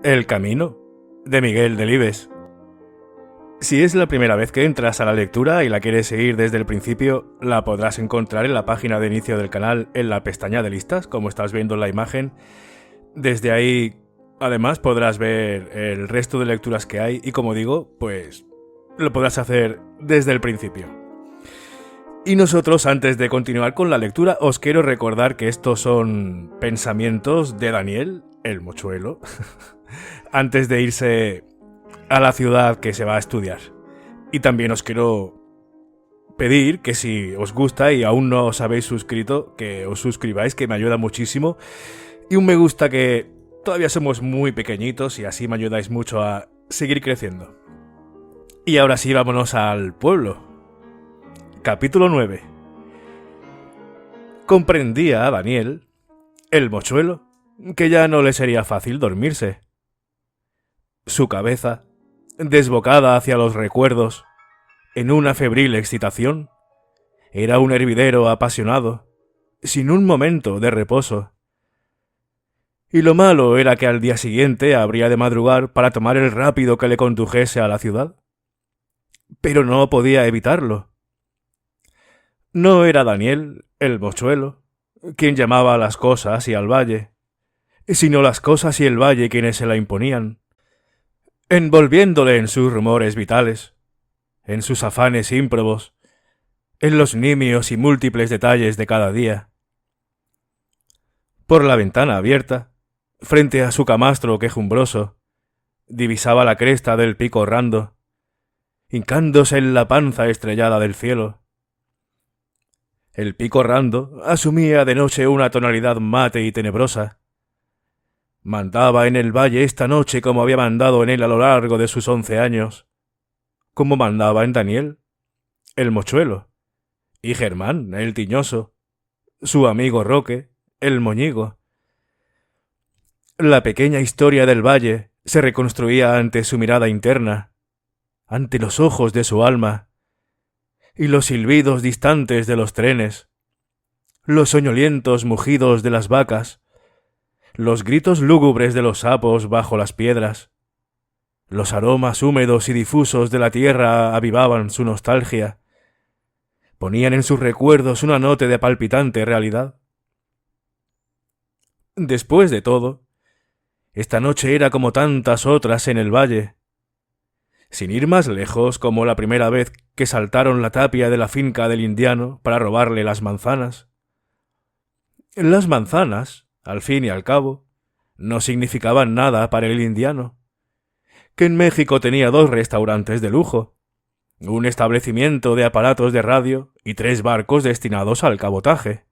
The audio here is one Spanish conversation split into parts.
El camino, de Miguel Delibes. Si es la primera vez que entras a la lectura y la quieres seguir desde el principio, la podrás encontrar en la página de inicio del canal, en la pestaña de listas, como estás viendo en la imagen. Desde ahí, además, podrás ver el resto de lecturas que hay y, como digo, pues lo podrás hacer desde el principio. Y nosotros, antes de continuar con la lectura, os quiero recordar que estos son pensamientos de Daniel, el mochuelo, antes de irse a la ciudad que se va a estudiar. Y también os quiero pedir que si os gusta y aún no os habéis suscrito, que os suscribáis, que me ayuda muchísimo. Y un me gusta, que todavía somos muy pequeñitos y así me ayudáis mucho a seguir creciendo. Y ahora sí, vámonos al pueblo. Capítulo 9. Comprendía a Daniel, el mochuelo, que ya no le sería fácil dormirse. Su cabeza, desbocada hacia los recuerdos, en una febril excitación, era un hervidero apasionado, sin un momento de reposo. Y lo malo era que al día siguiente habría de madrugar para tomar el rápido que le condujese a la ciudad. Pero no podía evitarlo. No era Daniel, el mochuelo, quien llamaba a las cosas y al valle, sino las cosas y el valle quienes se la imponían, envolviéndole en sus rumores vitales, en sus afanes ímprobos, en los nimios y múltiples detalles de cada día. Por la ventana abierta, frente a su camastro quejumbroso, divisaba la cresta del pico Rando, hincándose en la panza estrellada del cielo. El pico Rando asumía de noche una tonalidad mate y tenebrosa. Mandaba en el valle esta noche como había mandado en él a lo largo de sus 11 años, como mandaba en Daniel, el mochuelo, y Germán, el tiñoso, su amigo Roque, el moñigo. La pequeña historia del valle se reconstruía ante su mirada interna, ante los ojos de su alma, y los silbidos distantes de los trenes, los soñolientos mugidos de las vacas, los gritos lúgubres de los sapos bajo las piedras, los aromas húmedos y difusos de la tierra avivaban su nostalgia, ponían en sus recuerdos una nota de palpitante realidad. Después de todo, esta noche era como tantas otras en el valle. Sin ir más lejos, como la primera vez que saltaron la tapia de la finca del indiano para robarle las manzanas. Las manzanas, al fin y al cabo, no significaban nada para el indiano, que en México tenía 2 restaurantes de lujo, un establecimiento de aparatos de radio y 3 barcos destinados al cabotaje.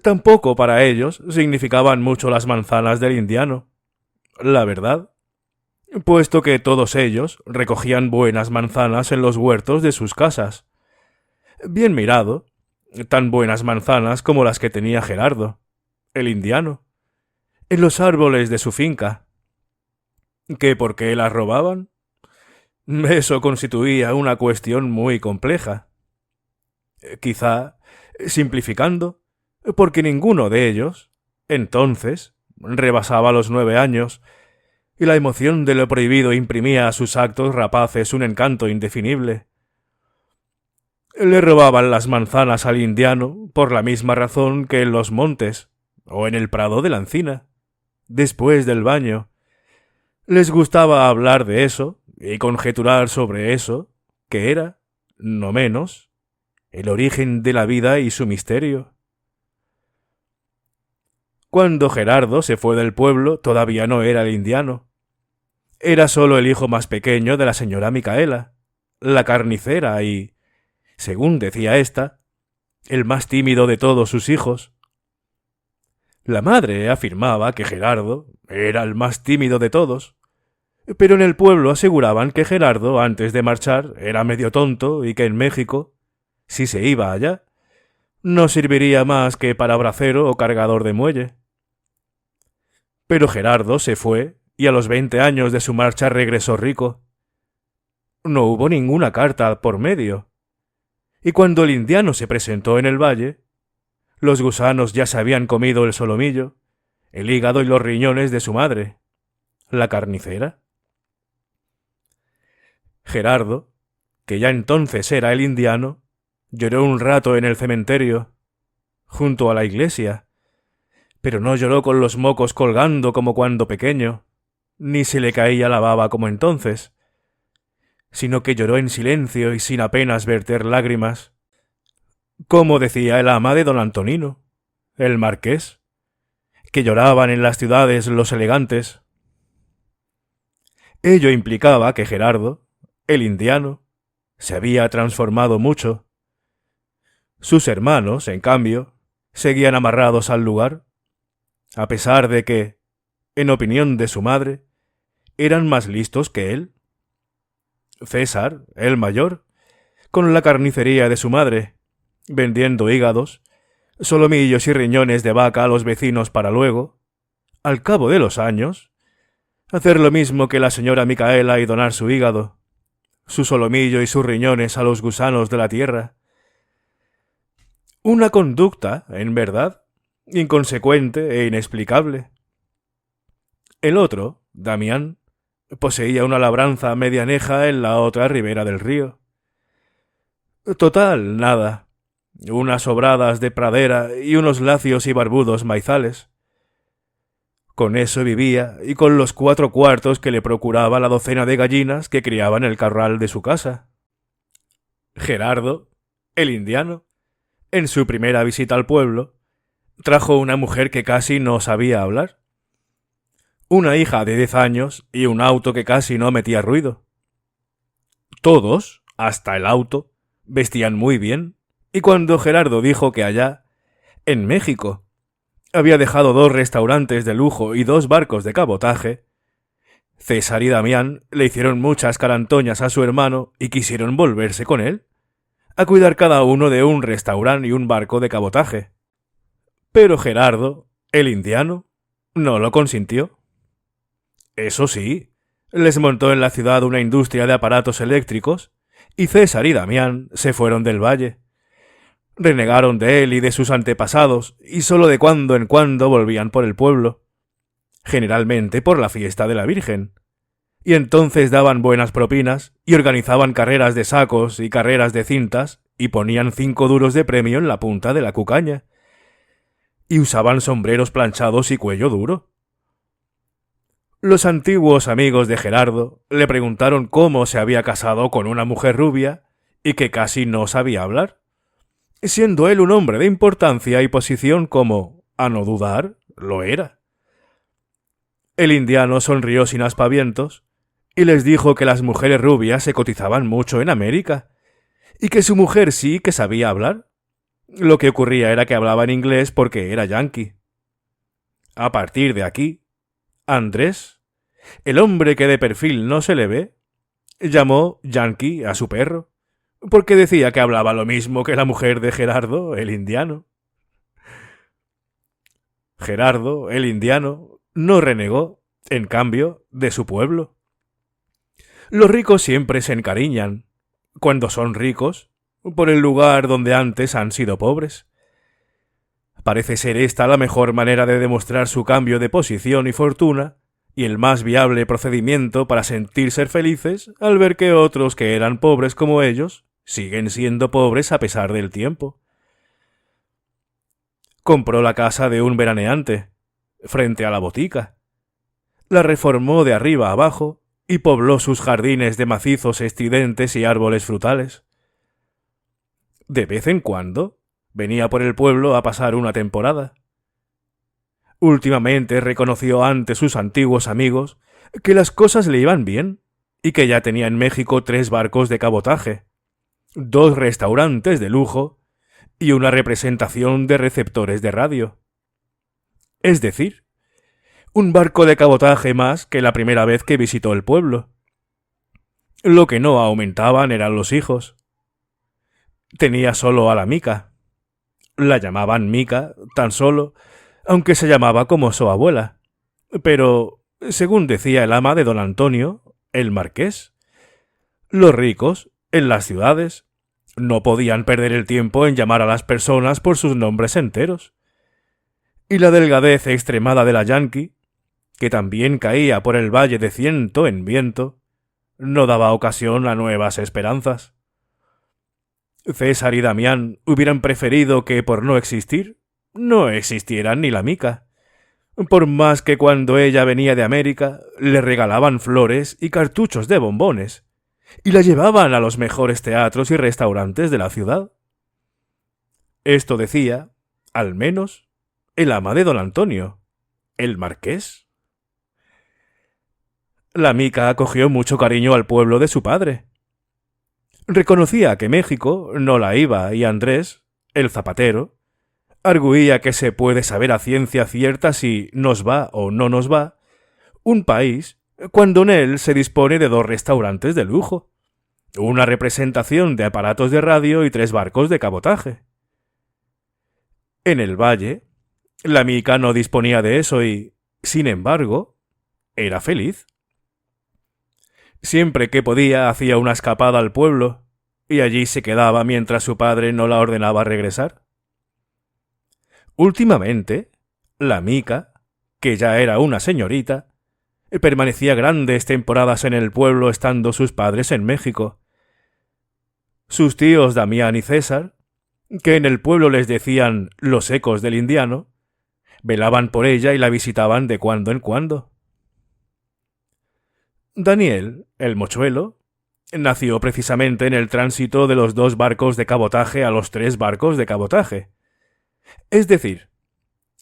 Tampoco para ellos significaban mucho las manzanas del indiano, la verdad, puesto que todos ellos recogían buenas manzanas en los huertos de sus casas. Bien mirado, tan buenas manzanas como las que tenía Gerardo, el indiano, en los árboles de su finca. ¿Que por qué las robaban? Eso constituía una cuestión muy compleja. Quizá, simplificando, porque ninguno de ellos, entonces, rebasaba los 9 años, y la emoción de lo prohibido imprimía a sus actos rapaces un encanto indefinible. Le robaban las manzanas al indiano por la misma razón que en los montes, o en el prado de la encina, después del baño. Les gustaba hablar de eso y conjeturar sobre eso, que era, no menos, el origen de la vida y su misterio. Cuando Gerardo se fue del pueblo, todavía no era el indiano. Era solo el hijo más pequeño de la señora Micaela, la carnicera y, según decía ésta, el más tímido de todos sus hijos. La madre afirmaba que Gerardo era el más tímido de todos, pero en el pueblo aseguraban que Gerardo, antes de marchar, era medio tonto y que en México, si se iba allá, no serviría más que para bracero o cargador de muelle. Pero Gerardo se fue y a los 20 años de su marcha regresó rico. No hubo ninguna carta por medio, y cuando el indiano se presentó en el valle, los gusanos ya se habían comido el solomillo, el hígado y los riñones de su madre, la carnicera. Gerardo, que ya entonces era el indiano, lloró un rato en el cementerio, junto a la iglesia, pero no lloró con los mocos colgando como cuando pequeño, ni se le caía la baba como entonces, sino que lloró en silencio y sin apenas verter lágrimas, como decía el ama de don Antonino, el marqués, que lloraban en las ciudades los elegantes. Ello implicaba que Gerardo, el indiano, se había transformado mucho. Sus hermanos, en cambio, seguían amarrados al lugar, a pesar de que, en opinión de su madre, eran más listos que él. César, el mayor, con la carnicería de su madre, vendiendo hígados, solomillos y riñones de vaca a los vecinos para luego, al cabo de los años, hacer lo mismo que la señora Micaela y donar su hígado, su solomillo y sus riñones a los gusanos de la tierra. Una conducta, en verdad, inconsecuente e inexplicable. El otro, Damián, poseía una labranza medianeja en la otra ribera del río. Total, nada. Unas sobradas de pradera y unos lacios y barbudos maizales. Con eso vivía y con los 4 cuartos que le procuraba la docena de gallinas que criaba en el corral de su casa. Gerardo, el indiano, en su primera visita al pueblo, trajo una mujer que casi no sabía hablar, una hija de 10 años y un auto que casi no metía ruido. Todos, hasta el auto, vestían muy bien, y cuando Gerardo dijo que allá, en México, había dejado 2 restaurantes de lujo y 2 barcos de cabotaje, César y Damián le hicieron muchas carantoñas a su hermano y quisieron volverse con él, a cuidar cada uno de un restaurante y un barco de cabotaje. Pero Gerardo, el indiano, no lo consintió. Eso sí, les montó en la ciudad una industria de aparatos eléctricos y César y Damián se fueron del valle. Renegaron de él y de sus antepasados y solo de cuando en cuando volvían por el pueblo, generalmente por la fiesta de la Virgen. Y entonces daban buenas propinas y organizaban carreras de sacos y carreras de cintas y ponían 5 duros de premio en la punta de la cucaña. Y usaban sombreros planchados y cuello duro. Los antiguos amigos de Gerardo le preguntaron cómo se había casado con una mujer rubia y que casi no sabía hablar, siendo él un hombre de importancia y posición como, a no dudar, lo era. El indiano sonrió sin aspavientos y les dijo que las mujeres rubias se cotizaban mucho en América y que su mujer sí que sabía hablar. Lo que ocurría era que hablaba en inglés porque era yanqui. A partir de aquí, Andrés, el hombre que de perfil no se le ve, llamó yanqui a su perro, porque decía que hablaba lo mismo que la mujer de Gerardo, el indiano. Gerardo, el indiano, no renegó, en cambio, de su pueblo. Los ricos siempre se encariñan, cuando son ricos, por el lugar donde antes han sido pobres. Parece ser esta la mejor manera de demostrar su cambio de posición y fortuna, y el más viable procedimiento para sentirse felices al ver que otros que eran pobres como ellos siguen siendo pobres a pesar del tiempo. Compró la casa de un veraneante, frente a la botica. La reformó de arriba a abajo y pobló sus jardines de macizos estridentes y árboles frutales. De vez en cuando venía por el pueblo a pasar una temporada. Últimamente reconoció ante sus antiguos amigos que las cosas le iban bien y que ya tenía en México 3 barcos de cabotaje, 2 restaurantes de lujo y una representación de receptores de radio. Es decir, un barco de cabotaje más que la primera vez que visitó el pueblo. Lo que no aumentaban eran los hijos. Tenía solo a la Mica. La llamaban Mica tan solo, aunque se llamaba como su abuela. Pero, según decía el ama de don Antonio, el marqués, los ricos, en las ciudades, no podían perder el tiempo en llamar a las personas por sus nombres enteros. Y la delgadez extremada de la yanqui, que también caía por el valle de ciento en viento, no daba ocasión a nuevas esperanzas. César y Damián hubieran preferido que, por no existir, no existieran ni la Mica, por más que cuando ella venía de América le regalaban flores y cartuchos de bombones, y la llevaban a los mejores teatros y restaurantes de la ciudad. Esto decía, al menos, el ama de don Antonio, el marqués. La Mica acogió mucho cariño al pueblo de su padre. Reconocía que México no la iba y Andrés, el zapatero, arguía que se puede saber a ciencia cierta si nos va o no nos va un país cuando en él se dispone de 2 restaurantes de lujo, una representación de aparatos de radio y 3 barcos de cabotaje. En el valle, la Mica no disponía de eso y, sin embargo, era feliz. Siempre que podía hacía una escapada al pueblo y allí se quedaba mientras su padre no la ordenaba regresar. Últimamente, la Mica, que ya era una señorita, permanecía grandes temporadas en el pueblo estando sus padres en México. Sus tíos Damián y César, que en el pueblo les decían los ecos del indiano, velaban por ella y la visitaban de cuando en cuando. Daniel, el mochuelo, nació precisamente en el tránsito de los 2 barcos de cabotaje a los 3 barcos de cabotaje. Es decir,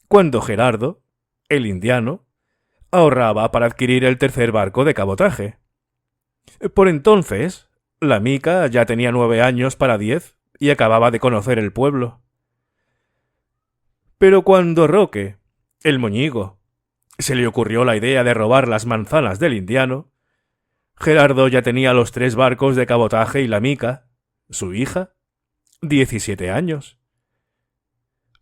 cuando Gerardo, el indiano, ahorraba para adquirir el 3er barco de cabotaje. Por entonces, la Mica ya tenía 9 años para 10 y acababa de conocer el pueblo. Pero cuando Roque, el moñigo, se le ocurrió la idea de robar las manzanas del indiano, Gerardo ya tenía los 3 barcos de cabotaje y la Mica, su hija, 17 años.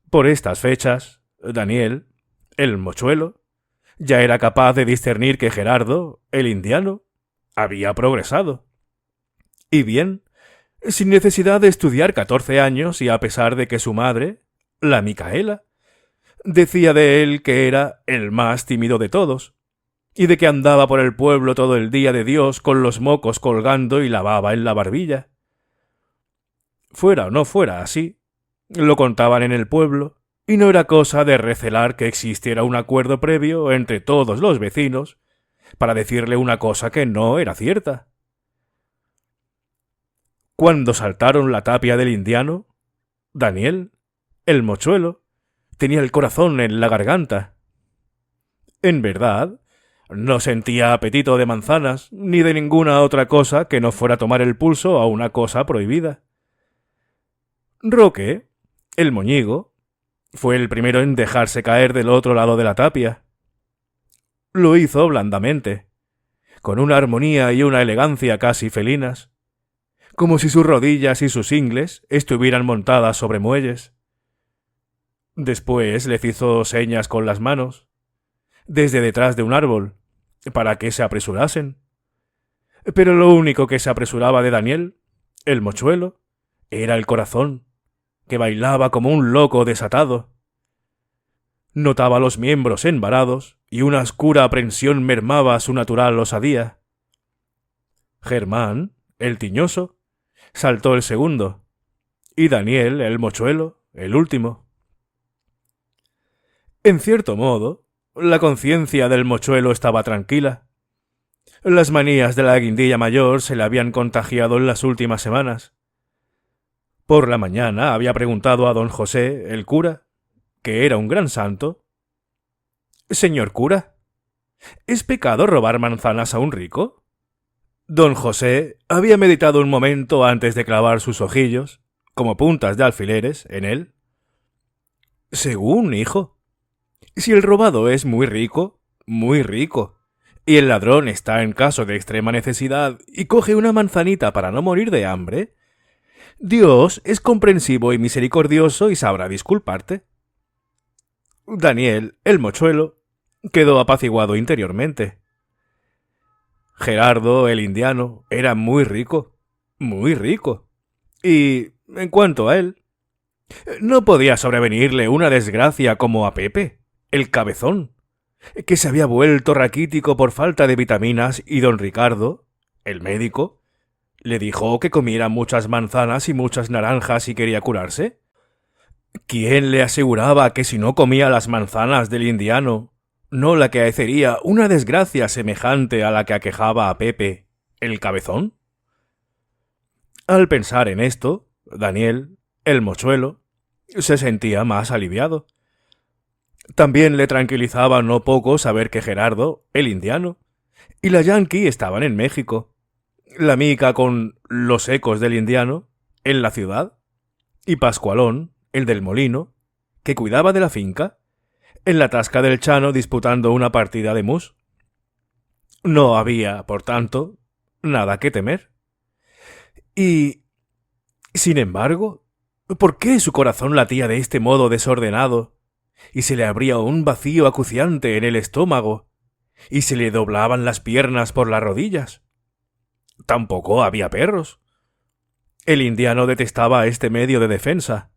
Por estas fechas, Daniel, el mochuelo, ya era capaz de discernir que Gerardo, el indiano, había progresado. Y bien, sin necesidad de estudiar 14 años y a pesar de que su madre, la Micaela, decía de él que era el más tímido de todos, y de que andaba por el pueblo todo el día de Dios con los mocos colgando y la baba en la barbilla. Fuera o no fuera así, lo contaban en el pueblo, y no era cosa de recelar que existiera un acuerdo previo entre todos los vecinos para decirle una cosa que no era cierta. Cuando saltaron la tapia del indiano, Daniel, el mochuelo, tenía el corazón en la garganta. En verdad, no sentía apetito de manzanas ni de ninguna otra cosa que no fuera tomar el pulso a una cosa prohibida. Roque, el moñigo, fue el primero en dejarse caer del otro lado de la tapia. Lo hizo blandamente, con una armonía y una elegancia casi felinas, como si sus rodillas y sus ingles estuvieran montadas sobre muelles. Después les hizo señas con las manos, desde detrás de un árbol, para que se apresurasen. Pero lo único que se apresuraba de Daniel, el mochuelo, era el corazón, que bailaba como un loco desatado. Notaba los miembros envarados y una oscura aprensión mermaba su natural osadía. Germán, el tiñoso, saltó el segundo, y Daniel, el mochuelo, el último. En cierto modo, la conciencia del mochuelo estaba tranquila. Las manías de la guindilla mayor se le habían contagiado en las últimas semanas. Por la mañana había preguntado a don José, el cura, que era un gran santo: «Señor cura, ¿es pecado robar manzanas a un rico?» Don José había meditado un momento antes de clavar sus ojillos, como puntas de alfileres, en él. «Según, hijo. Si el robado es muy rico, y el ladrón está en caso de extrema necesidad y coge una manzanita para no morir de hambre, Dios es comprensivo y misericordioso y sabrá disculparte». Daniel, el mochuelo, quedó apaciguado interiormente. Gerardo, el indiano, era muy rico, y, en cuanto a él, no podía sobrevenirle una desgracia como a Pepe, el cabezón, que se había vuelto raquítico por falta de vitaminas y don Ricardo, el médico, le dijo que comiera muchas manzanas y muchas naranjas si quería curarse. ¿Quién le aseguraba que si no comía las manzanas del indiano, no le acaecería una desgracia semejante a la que aquejaba a Pepe, el cabezón? Al pensar en esto, Daniel, el mochuelo, se sentía más aliviado. También le tranquilizaba no poco saber que Gerardo, el indiano, y la Yankee estaban en México, la Mica con los ecos del indiano, en la ciudad, y Pascualón, el del molino, que cuidaba de la finca, en la tasca del Chano disputando una partida de mus. No había, por tanto, nada que temer. Y, sin embargo, ¿por qué su corazón latía de este modo desordenado, y se le abría un vacío acuciante en el estómago, y se le doblaban las piernas por las rodillas? Tampoco había perros. El indiano detestaba este medio de defensa.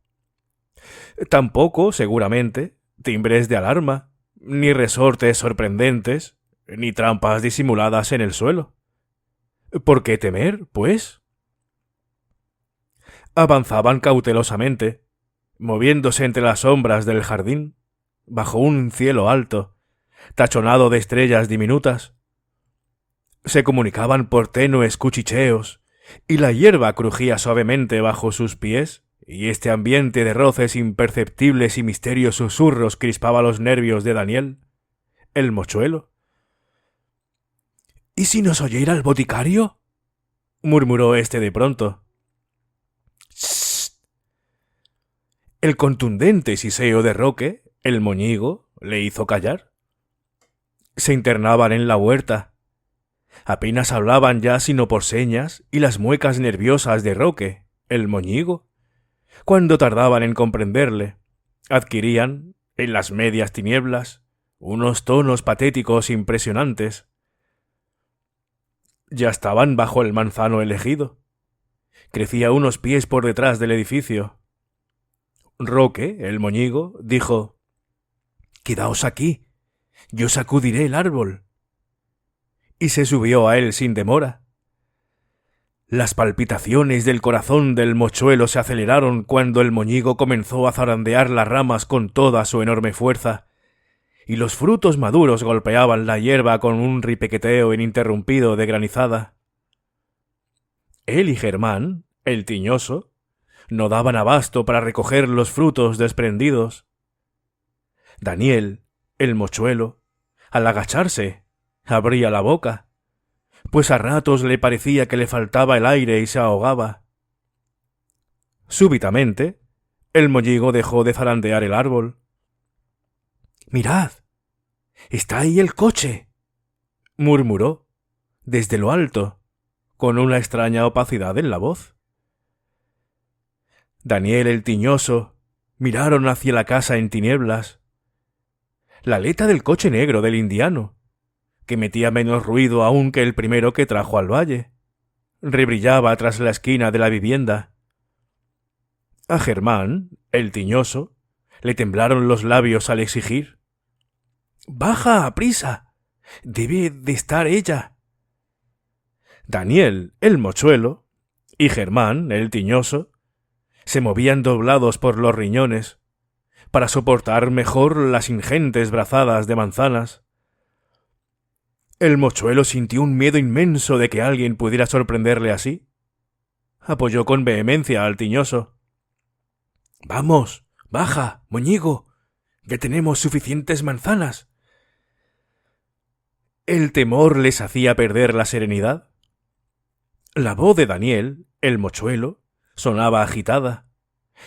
Tampoco, seguramente, timbres de alarma, ni resortes sorprendentes, ni trampas disimuladas en el suelo. ¿Por qué temer, pues? Avanzaban cautelosamente, moviéndose entre las sombras del jardín, bajo un cielo alto, tachonado de estrellas diminutas. Se comunicaban por tenues cuchicheos, y la hierba crujía suavemente bajo sus pies, y este ambiente de roces imperceptibles y misterios susurros crispaba los nervios de Daniel, el mochuelo. ¿Y si nos oyera el boticario?, murmuró éste de pronto. «Sst». El contundente siseo de Roque, el moñigo, le hizo callar. Se internaban en la huerta. Apenas hablaban ya sino por señas y las muecas nerviosas de Roque, el moñigo, cuando tardaban en comprenderle, adquirían, en las medias tinieblas, unos tonos patéticos impresionantes. Ya estaban bajo el manzano elegido. Crecía unos pies por detrás del edificio. Roque, el moñigo, dijo: «Quedaos aquí, yo sacudiré el árbol». Y se subió a él sin demora. Las palpitaciones del corazón del mochuelo se aceleraron cuando el moñigo comenzó a zarandear las ramas con toda su enorme fuerza, y los frutos maduros golpeaban la hierba con un ripequeteo ininterrumpido de granizada. Él y Germán, el tiñoso, no daban abasto para recoger los frutos desprendidos. Daniel, el mochuelo, al agacharse, abría la boca, pues a ratos le parecía que le faltaba el aire y se ahogaba. Súbitamente, el moñigo dejó de zarandear el árbol. «Mirad, está ahí el coche», murmuró, desde lo alto, con una extraña opacidad en la voz. Daniel el tiñoso miraron hacia la casa en tinieblas. La aleta del coche negro del indiano, que metía menos ruido aún que el primero que trajo al valle, rebrillaba tras la esquina de la vivienda. A Germán, el tiñoso, le temblaron los labios al exigir: «¡Baja, aprisa! Debe de estar ella». Daniel, el mochuelo, y Germán, el tiñoso, se movían doblados por los riñones, para soportar mejor las ingentes brazadas de manzanas. El mochuelo sintió un miedo inmenso de que alguien pudiera sorprenderle así. Apoyó con vehemencia al tiñoso: «Vamos, baja, moñigo, ya tenemos suficientes manzanas». El temor les hacía perder la serenidad. La voz de Daniel, el mochuelo, sonaba agitada,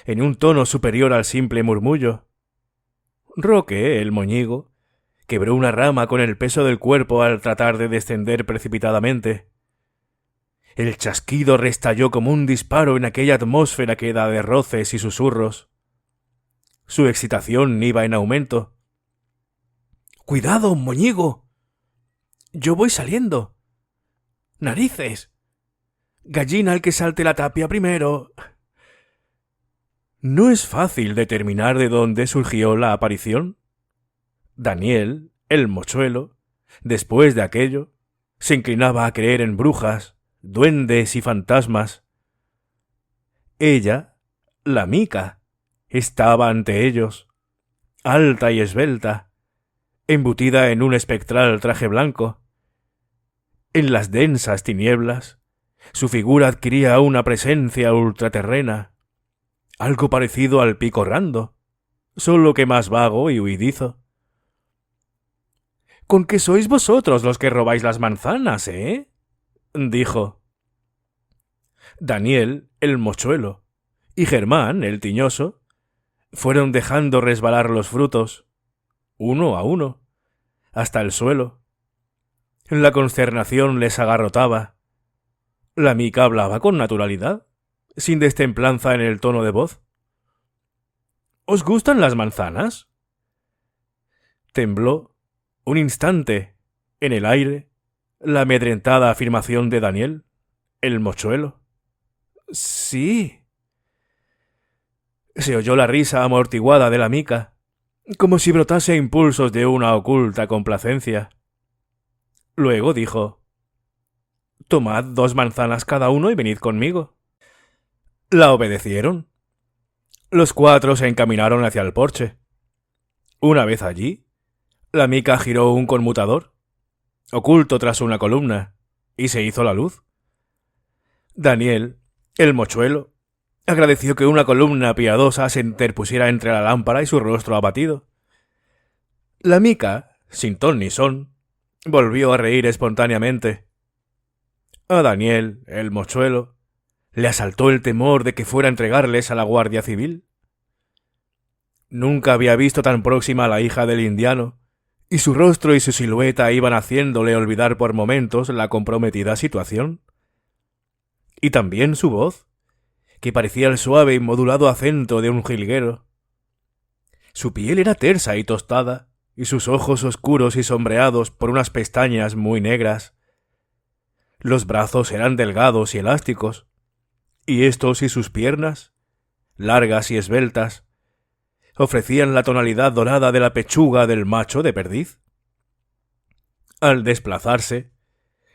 en un tono superior al simple murmullo. Roque, el moñigo, quebró una rama con el peso del cuerpo al tratar de descender precipitadamente. El chasquido restalló como un disparo en aquella atmósfera queda de roces y susurros. Su excitación iba en aumento. «¡Cuidado, moñigo! Yo voy saliendo. ¡Narices! Gallina el que salte la tapia primero». No es fácil determinar de dónde surgió la aparición. Daniel, el mochuelo, después de aquello, se inclinaba a creer en brujas, duendes y fantasmas. Ella, la Mica, estaba ante ellos, alta y esbelta, embutida en un espectral traje blanco. En las densas tinieblas, su figura adquiría una presencia ultraterrena, algo parecido al pico Rando, solo que más vago y huidizo. —¿Con qué sois vosotros los que robáis las manzanas, dijo. Daniel, el mochuelo, y Germán, el tiñoso, fueron dejando resbalar los frutos, uno a uno, hasta el suelo. La consternación les agarrotaba. La Mica hablaba con naturalidad, sin destemplanza en el tono de voz. —¿Os gustan las manzanas? Tembló, un instante, en el aire, la amedrentada afirmación de Daniel, el mochuelo. —Sí. Se oyó la risa amortiguada de la Mica, como si brotase a impulsos de una oculta complacencia. Luego dijo: —Tomad 2 manzanas cada uno y venid conmigo. La obedecieron. Los 4 se encaminaron hacia el porche. Una vez allí, la Mica giró un conmutador, oculto tras una columna, y se hizo la luz. Daniel, el mochuelo, agradeció que una columna piadosa se interpusiera entre la lámpara y su rostro abatido. La Mica, sin ton ni son, volvió a reír espontáneamente. A Daniel, el mochuelo, le asaltó el temor de que fuera a entregarles a la Guardia Civil. Nunca había visto tan próxima a la hija del indiano, y su rostro y su silueta iban haciéndole olvidar por momentos la comprometida situación. Y también su voz, que parecía el suave y modulado acento de un jilguero. Su piel era tersa y tostada, y sus ojos oscuros y sombreados por unas pestañas muy negras. Los brazos eran delgados y elásticos, y estos y sus piernas, largas y esbeltas, ofrecían la tonalidad dorada de la pechuga del macho de perdiz. Al desplazarse,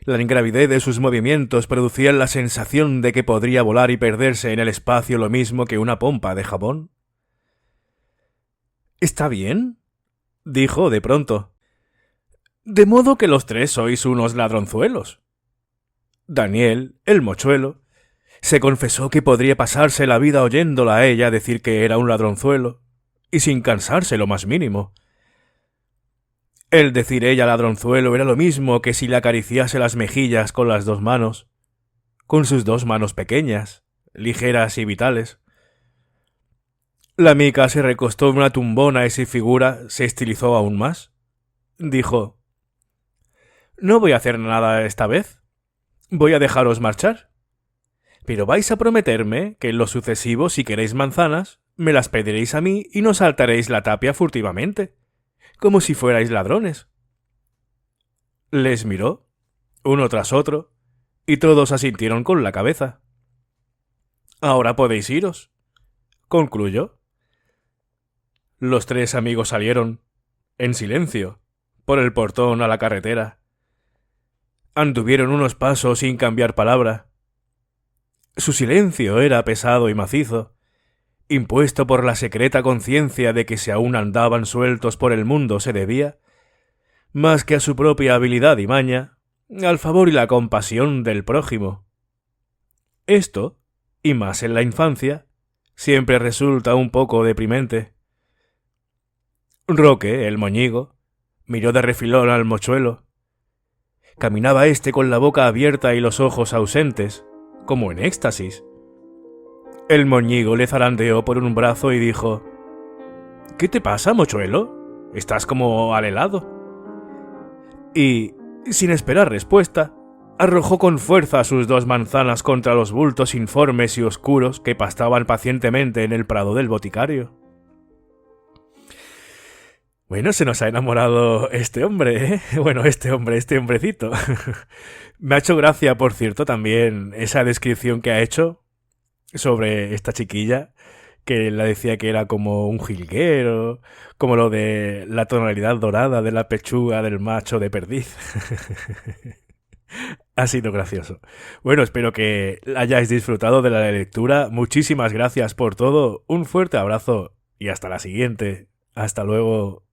la ingravidez de sus movimientos producía la sensación de que podría volar y perderse en el espacio lo mismo que una pompa de jabón. —¿Está bien? —dijo de pronto. —De modo que los 3 sois unos ladronzuelos. Daniel, el mochuelo, se confesó que podría pasarse la vida oyéndola a ella decir que era un ladronzuelo, y sin cansarse lo más mínimo. El decir ella ladronzuelo era lo mismo que si le acariciase las mejillas con las 2 manos, con sus 2 manos pequeñas, ligeras y vitales. La Mica se recostó en una tumbona y su figura se estilizó aún más. Dijo: —No voy a hacer nada esta vez. Voy a dejaros marchar. Pero vais a prometerme que en lo sucesivo, si queréis manzanas, me las pediréis a mí y no saltaréis la tapia furtivamente, como si fuerais ladrones. Les miró, uno tras otro, y todos asintieron con la cabeza. —Ahora podéis iros —concluyó. Los 3 amigos salieron, en silencio, por el portón a la carretera. Anduvieron unos pasos sin cambiar palabra. Su silencio era pesado y macizo, impuesto por la secreta conciencia de que si aún andaban sueltos por el mundo se debía, más que a su propia habilidad y maña, al favor y la compasión del prójimo. Esto, y más en la infancia, siempre resulta un poco deprimente. Roque, el moñigo, miró de refilón al mochuelo. Caminaba éste con la boca abierta y los ojos ausentes, como en éxtasis. El moñigo le zarandeó por un brazo y dijo: —¿Qué te pasa, mochuelo? Estás como al helado. Y, sin esperar respuesta, arrojó con fuerza sus 2 manzanas contra los bultos informes y oscuros que pastaban pacientemente en el prado del boticario. Bueno, se nos ha enamorado este hombre, ¿eh? Bueno, este hombrecito. Me ha hecho gracia, por cierto, también esa descripción que ha hecho sobre esta chiquilla, que la decía que era como un jilguero, como lo de la tonalidad dorada de la pechuga del macho de perdiz. Ha sido gracioso. Bueno, espero que hayáis disfrutado de la lectura. Muchísimas gracias por todo. Un fuerte abrazo y hasta la siguiente. Hasta luego.